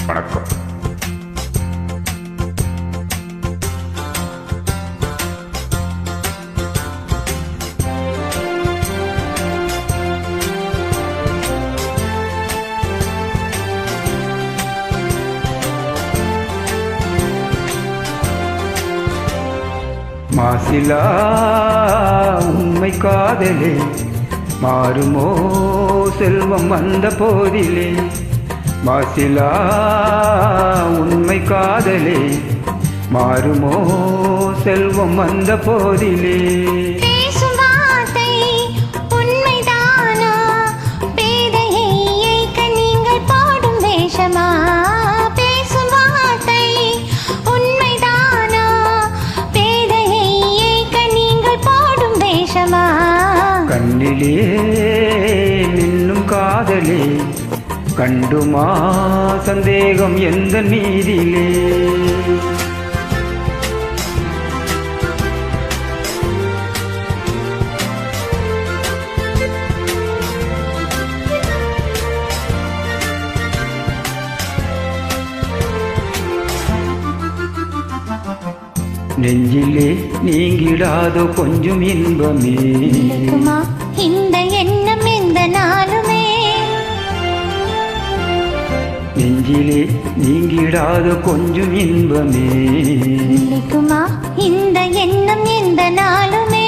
வணக்கம். மாசிலா உண்மை காதலே மாறுமோ செல்வம் வந்த போதிலே. மாசிலா உண்மை காதலே மாறுமோ செல்வம் வந்த போதிலே. கண்ணிலே நின்னும் காதலே கண்டுமா சந்தேகம் எந்த நீதிலே. நெஞ்சிலே நீங்கிடாதோ கொஞ்சம் இன்பமே இந்த எண்ணம் எந்த நாளுமே. நெஞ்சிலே நீங்கிடாதோ கொஞ்சம் இன்பமே இந்த எண்ணம் எந்த நாளுமே.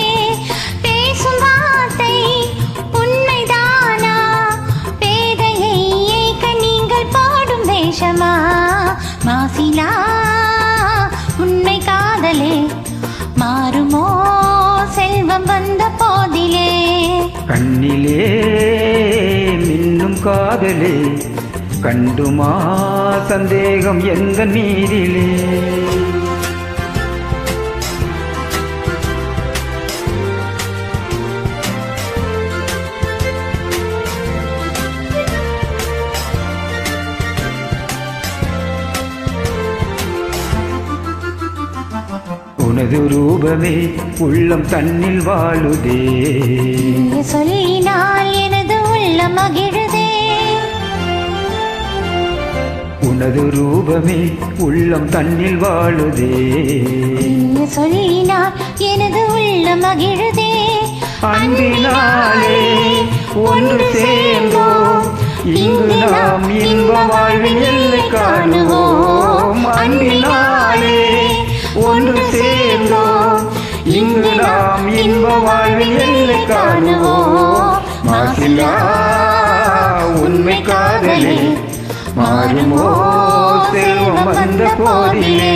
பேசும் வார்த்தை உண்மைதானா? பேதையை ஏக்க நீங்கள் பாடும் வேஷமா? மாசிலா உண்மை காதலே மாறுமோ செல்வம் வந்த போதிலே. கண்ணிலே மின்னும் காதலே கண்டுமா சந்தேகம் எந்த நீரிலே. உனது ரூபமே உள்ளம் தன்னில் வாழுதே. சொல்லினால் எனது உள்ளம் மகிழுதே. உனது ரூபமே உள்ளம் தன்னில் வாழுதே. சொல்லினால் எனது உள்ளம் மகிழுதே. அன்பினாலே ஒன்று சேர்ந்தோம் இங்கு நாம் இன்ப வாழ்வின் எல்லை காணுவோம். அன்பினாலே ஒன்று சேர்ந்தோம் இங்கு நாம் இன்ப வாழ்வின் எல்லை காணுவோம். மாசிலா உண்மை காதலே மாறுமோ செல்வம் வந்த போதிலே.